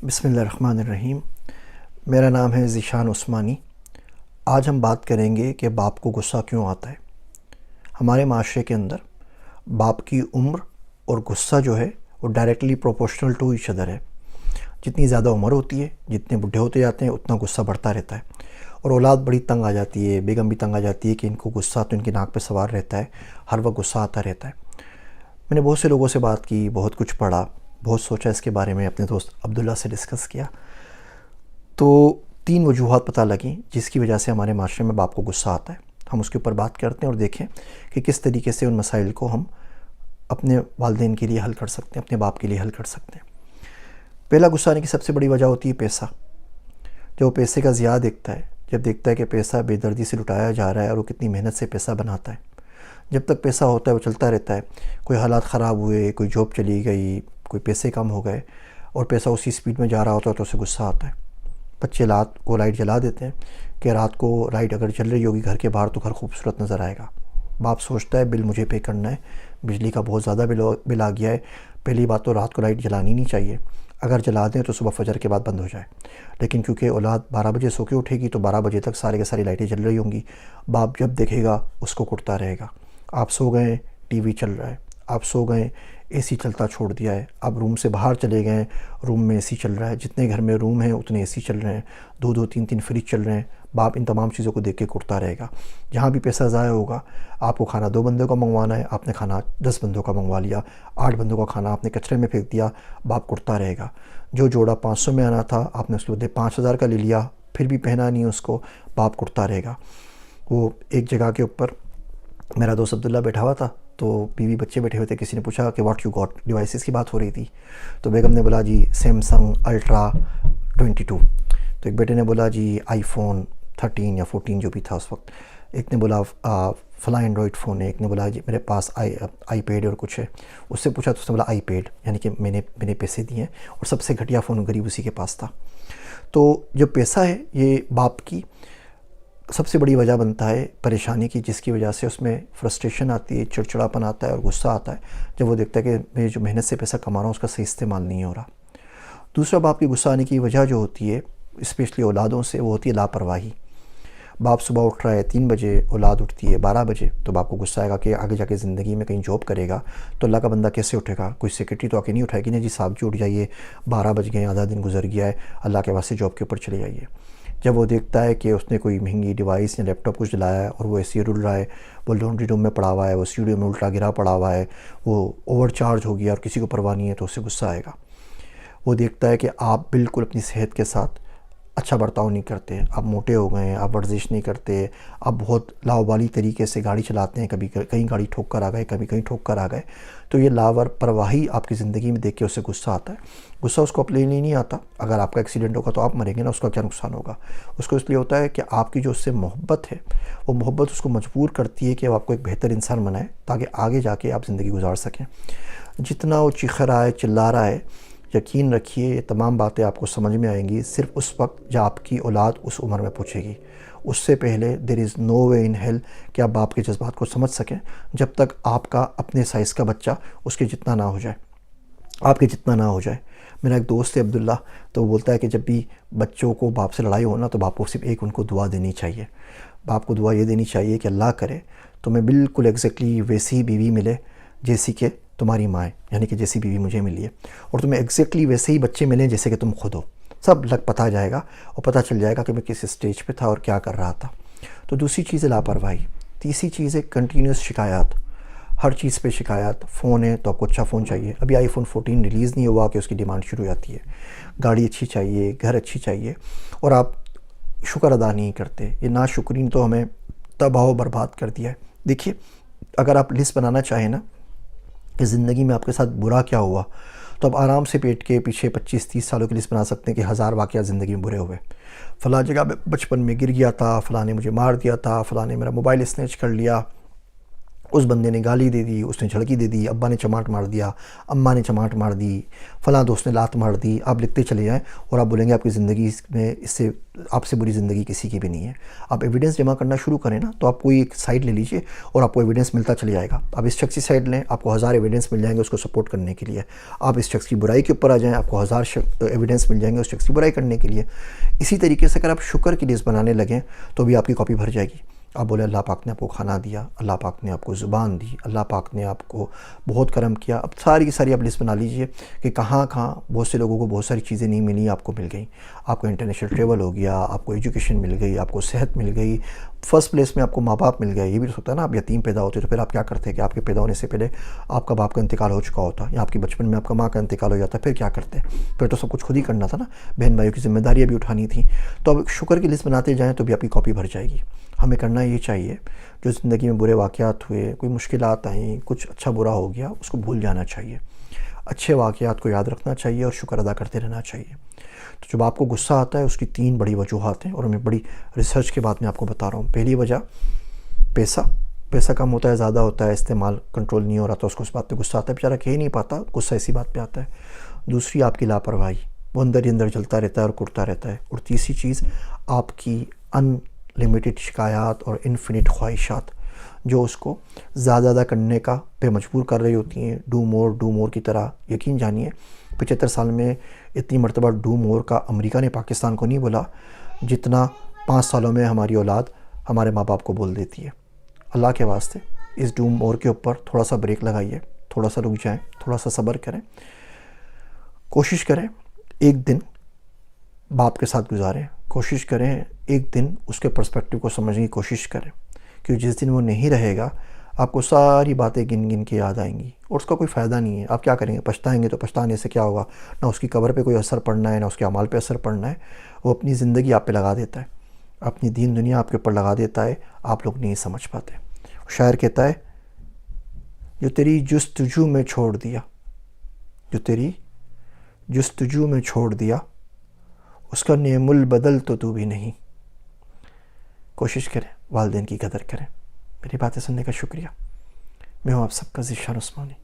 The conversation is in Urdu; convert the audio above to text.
بسم اللہ الرحمن الرحیم۔ میرا نام ہے ذیشان عثمانی۔ آج ہم بات کریں گے کہ باپ کو غصہ کیوں آتا ہے۔ ہمارے معاشرے کے اندر باپ کی عمر اور غصہ جو ہے وہ directly proportional to each other ہے۔ جتنی زیادہ عمر ہوتی ہے، جتنے بڈھے ہوتے جاتے ہیں، اتنا غصہ بڑھتا رہتا ہے، اور اولاد بڑی تنگ آ جاتی ہے، بیگم بھی تنگ آ جاتی ہے کہ ان کو غصہ تو ان کی ناک پہ سوار رہتا ہے، ہر وقت غصہ آتا رہتا ہے۔ میں نے بہت سے لوگوں سے بات کی، بہت کچھ پڑھا، بہت سوچا اس کے بارے میں، اپنے دوست عبداللہ سے ڈسکس کیا، تو 3 وجوہات پتہ لگیں جس کی وجہ سے ہمارے معاشرے میں باپ کو غصہ آتا ہے۔ ہم اس کے اوپر بات کرتے ہیں اور دیکھیں کہ کس طریقے سے ان مسائل کو ہم اپنے والدین کے لیے حل کر سکتے ہیں، اپنے باپ کے لیے حل کر سکتے ہیں۔ پہلا غصہ آنے کی سب سے بڑی وجہ ہوتی ہے پیسہ۔ جب وہ پیسے کا ضیاع دیکھتا ہے، جب دیکھتا ہے کہ پیسہ بے دردی سے لٹایا جا رہا ہے اور وہ کتنی محنت سے پیسہ بناتا ہے، جب تک پیسہ ہوتا ہے وہ چلتا رہتا ہے۔ کوئی حالات خراب ہوئے، کوئی جاب چلی گئی، کوئی پیسے کم ہو گئے اور پیسہ اسی سپیڈ میں جا رہا ہوتا ہے تو اسے غصہ آتا ہے۔ بچے رات کو لائٹ جلا دیتے ہیں کہ رات کو لائٹ اگر جل رہی ہوگی گھر کے باہر تو گھر خوبصورت نظر آئے گا۔ باپ سوچتا ہے بل مجھے پے کرنا ہے، بجلی کا بہت زیادہ بل آ گیا ہے، پہلی بات تو رات کو لائٹ جلانی نہیں چاہیے، اگر جلا دیں تو صبح فجر کے بعد بند ہو جائے۔ لیکن کیونکہ اولاد 12 بجے سو کے اٹھے گی تو 12 بجے تک سارے کے ساری لائٹیں جل رہی ہوں گی، باپ جب دیکھے گا اس کو کٹتا رہے گا۔ آپ سو گئے، ٹی وی چل رہا ہے، آپ سو گئے، اے سی چلتا چھوڑ دیا ہے، اب روم سے باہر چلے گئے، روم میں اے سی چل رہا ہے، جتنے گھر میں روم ہیں اتنے اے سی چل رہے ہیں، 2 3 فریج چل رہے ہیں، باپ ان تمام چیزوں کو دیکھ کے کٹتا رہے گا۔ جہاں بھی پیسہ ضائع ہوگا، آپ کو کھانا 2 بندوں کا منگوانا ہے، آپ نے کھانا 10 بندوں کا منگوا لیا، 8 بندوں کا کھانا آپ نے کچرے میں پھینک دیا، باپ کٹتا رہے گا۔ جو جوڑا 500 میں آنا تھا آپ نے اس کے بدلے 5000 کا لے لیا، پھر بھی پہنا نہیں اس کو، باپ کٹتا رہے گا۔ وہ ایک جگہ کے اوپر میرا دوست عبداللہ بیٹھا ہوا تھا، تو بیوی بچے بیٹھے ہوئے تھے، کسی نے پوچھا کہ واٹ یو گاٹ، ڈیوائسز کی بات ہو رہی تھی، تو بیگم نے بولا جی سیمسنگ الٹرا 22، تو ایک بیٹے نے بولا جی آئی فون 13 یا 14 جو بھی تھا اس وقت، ایک نے بولا فلاں اینڈرائڈ فون ہے، ایک نے بولا جی میرے پاس آئی پیڈ اور کچھ ہے، اس سے پوچھا تو اس نے بولا آئی پیڈ، یعنی کہ میں نے پیسے دیے ہیں، اور سب سے گھٹیا فون غریب اسی کے پاس تھا۔ تو جو پیسہ ہے یہ باپ کی سب سے بڑی وجہ بنتا ہے پریشانی کی، جس کی وجہ سے اس میں فرسٹریشن آتی ہے، چڑچڑاپن آتا ہے اور غصہ آتا ہے جب وہ دیکھتا ہے کہ میں جو محنت سے پیسہ کما رہا ہوں اس کا صحیح استعمال نہیں ہو رہا۔ دوسرا باپ کی غصہ آنے کی وجہ جو ہوتی ہے اسپیشلی اولادوں سے، وہ ہوتی ہے لاپرواہی۔ باپ صبح اٹھ رہا ہے 3 بجے، اولاد اٹھتی ہے 12 بجے، تو باپ کو غصہ آئے گا کہ آگے جا کے زندگی میں کہیں جاب کرے گا تو اللہ کا بندہ کیسے اٹھے گا؟ کوئی سیکرٹری تو آ کے نہیں اٹھائے گی نا جی صاحب جی اٹھ جائیے، 12 بج گئے، آدھا دن گزر گیا ہے، اللہ کے واسطے جاب کے اوپر چلے جائیے۔ جب وہ دیکھتا ہے کہ اس نے کوئی مہنگی ڈیوائس یا لیپ ٹاپ کچھ لایا ہے اور وہ ایسے رل رہا ہے، وہ لانڈری روم میں پڑا ہوا ہے، وہ اسٹوڈیو میں الٹا گرا پڑا ہوا ہے، وہ اوور چارج ہو گیا اور کسی کو پرواہ نہیں ہے، تو اسے غصہ آئے گا۔ وہ دیکھتا ہے کہ آپ بالکل اپنی صحت کے ساتھ اچھا برتاؤ نہیں کرتے، آپ موٹے ہو گئے ہیں، آپ ورزش نہیں کرتے، آپ بہت لاوبالی طریقے سے گاڑی چلاتے ہیں، کبھی کہیں گاڑی ٹھوک کر آ گئے، کبھی کہیں ٹھوک کر آ گئے، تو یہ لاپرواہی آپ کی زندگی میں دیکھ کے اسے غصہ آتا ہے۔ غصہ اس کو اپنے لیے نہیں آتا، اگر آپ کا ایکسیڈنٹ ہوگا تو آپ مریں گے نا، اس کا کیا نقصان ہوگا؟ اس کو اس لیے ہوتا ہے کہ آپ کی جو اس سے محبت ہے، وہ محبت اس کو مجبور کرتی ہے کہ وہ آپ کو ایک بہتر انسان بنائے تاکہ آگے جا کے آپ زندگی گزار سکیں۔ جتنا وہ چیخ رہا ہے، چلا رہا ہے، یقین رکھیے یہ تمام باتیں آپ کو سمجھ میں آئیں گی صرف اس وقت جب آپ کی اولاد اس عمر میں پہنچے گی۔ اس سے پہلے دیر از نو وے ان ہیل کہ آپ باپ کے جذبات کو سمجھ سکیں جب تک آپ کا اپنے سائز کا بچہ اس کے جتنا نہ ہو جائے، آپ کے جتنا نہ ہو جائے۔ میرا ایک دوست ہے عبداللہ، تو وہ بولتا ہے کہ جب بھی بچوں کو باپ سے لڑائی ہونا تو باپ کو صرف ایک ان کو دعا دینی چاہیے۔ باپ کو دعا یہ دینی چاہیے کہ اللہ کرے تمہیں بالکل ایگزیکٹلی ویسی بیوی ملے جیسی کہ تمہاری ماں ہے، یعنی کہ جیسی بیوی مجھے ملی ہے، اور تمہیں ایگزیکٹلی ویسے ہی بچے ملیں جیسے کہ تم خود ہو۔ سب لگ پتہ جائے گا اور پتہ چل جائے گا کہ میں کس اسٹیج پہ تھا اور کیا کر رہا تھا۔ تو دوسری چیز ہے لاپرواہی۔ تیسری چیز ہے کنٹینیوس شکایات، ہر چیز پہ شکایات۔ فون ہے تو آپ کو اچھا فون چاہیے، ابھی آئی فون 14 ریلیز نہیں ہوا کہ اس کی ڈیمانڈ شروع ہو جاتی ہے۔ گاڑی اچھی چاہیے، گھر اچھی چاہیے، اور آپ شکر ادا نہیں کرتے۔ یہ ناشکری نے تو ہمیں تباہ و برباد کر دیا ہے۔ دیکھیے اگر آپ لسٹ بنانا چاہیں نا کہ زندگی میں آپ کے ساتھ برا کیا ہوا، تو آپ آرام سے پیٹ کے پیچھے 25-30 سالوں کی لسٹ بنا سکتے ہیں کہ 1000 واقعات زندگی میں برے ہوئے۔ فلاں جگہ میں بچپن میں گر گیا تھا، فلاں نے مجھے مار دیا تھا، فلاں نے میرا موبائل اسنیچ کر لیا، اس بندے نے گالی دے دی، اس نے جھڑکی دے دی، ابا نے چماٹ مار دیا، اماں نے چماٹ مار دی، فلاں دوست نے لات مار دی، آپ لکھتے چلے جائیں اور آپ بولیں گے آپ کی زندگی میں اس سے آپ سے بری زندگی کسی کی بھی نہیں ہے۔ آپ ایویڈنس جمع کرنا شروع کریں نا، تو آپ کوئی ایک سائڈ لے لیجئے اور آپ کو ایویڈنس ملتا چلے جائے گا۔ آپ اس شخص کی سائڈ لیں، آپ کو 1000 ایویڈنس مل جائیں گے اس کو سپورٹ کرنے کے لیے۔ آپ اس شخص کی برائی کے اوپر آ جائیں، آپ کو 1000 ایویڈنس مل جائیں گے اس شخص کی برائی کرنے کے لیے۔ اسی طریقے سے اگر آپ شکر کی لسٹ بنانے لگیں تو بھی آپ کی کاپی بھر جائے گی۔ آپ بولے اللہ پاک نے آپ کو کھانا دیا، اللہ پاک نے آپ کو زبان دی، اللہ پاک نے آپ کو بہت کرم کیا۔ اب ساری کی ساری آپ لسٹ بنا لیجئے کہ کہاں کہاں بہت سے لوگوں کو بہت ساری چیزیں نہیں ملی، آپ کو مل گئیں۔ آپ کو انٹرنیشنل ٹریول ہو گیا، آپ کو ایجوکیشن مل گئی، آپ کو صحت مل گئی، فرسٹ پلیس میں آپ کو ماں باپ مل گئے۔ یہ بھی تو ہوتا ہے نا، آپ یتیم پیدا ہوتے تو پھر آپ کیا کرتے کہ آپ کے پیدا ہونے سے پہلے آپ کا باپ کا انتقال ہو چکا ہوتا، یا آپ کے بچپن میں آپ کا ماں کا انتقال ہو جاتا، پھر کیا کرتے؟ پھر تو سب کچھ خود ہی کرنا تھا نا، بہن بھائیوں کی ذمہ داریاں بھی اٹھانی تھیں۔ تو اب شکر کی لسٹ بناتے جائیں تو بھی آپ کی کاپی بھر جائے گی۔ ہمیں کرنا یہ چاہیے جو زندگی میں برے واقعات ہوئے، کوئی مشکلات آئیں، کچھ اچھا برا ہو گیا، اس کو بھول جانا چاہیے، اچھے واقعات کو یاد رکھنا چاہیے اور شکر ادا کرتے رہنا چاہیے۔ تو جب آپ کو غصہ آتا ہے اس کی 3 بڑی وجوہات ہیں، اور میں بڑی ریسرچ کے بعد میں آپ کو بتا رہا ہوں۔ پہلی وجہ پیسہ کم ہوتا ہے، زیادہ ہوتا ہے، استعمال کنٹرول نہیں ہو رہا، تو اس کو اس بات پہ غصہ آتا ہے، بیچارہ کہہ نہیں پاتا، غصہ اسی بات پہ آتا ہے۔ دوسری آپ کی لاپرواہی، وہ اندر ہی اندر جلتا رہتا ہے اور کڑتا رہتا ہے۔ اور تیسری چیز آپ کی ان لمیٹڈ شکایات اور انفینٹ خواہشات، جو اس کو زیادہ کرنے کا پہ مجبور کر رہی ہوتی ہیں، ڈو مور کی طرح۔ یقین جانیے 75 سال میں اتنی مرتبہ ڈو مور کا امریکہ نے پاکستان کو نہیں بولا جتنا 5 سالوں میں ہماری اولاد ہمارے ماں باپ کو بول دیتی ہے۔ اللہ کے واسطے اس ڈو مور کے اوپر تھوڑا سا بریک لگائیے، تھوڑا سا رک جائیں، تھوڑا سا صبر کریں، کوشش کریں ایک دن باپ کے ساتھ گزاریں، کوشش کریں ایک دن اس کے پرسپیکٹیو کو سمجھنے کی کوشش کریں، کیونکہ جس دن وہ نہیں رہے گا آپ کو ساری باتیں گن گن کے یاد آئیں گی اور اس کا کوئی فائدہ نہیں ہے۔ آپ کیا کریں گے؟ پچھتائیں گے، تو پچھتانے سے کیا ہوگا؟ نہ اس کی قبر پہ کوئی اثر پڑنا ہے، نہ اس کے اعمال پہ اثر پڑنا ہے۔ وہ اپنی زندگی آپ پہ لگا دیتا ہے، اپنی دین دنیا آپ کے اوپر لگا دیتا ہے، آپ لوگ نہیں سمجھ پاتے۔ شاعر کہتا ہے جو تیری جستجو میں چھوڑ دیا، جو تیری جستجو میں چھوڑ دیا، اس کا نعم البدل تو بھی نہیں۔ کوشش کریں، والدین کی قدر کریں۔ میری باتیں سننے کا شکریہ۔ میں ہوں آپ سب کا ذیشان عثمانی۔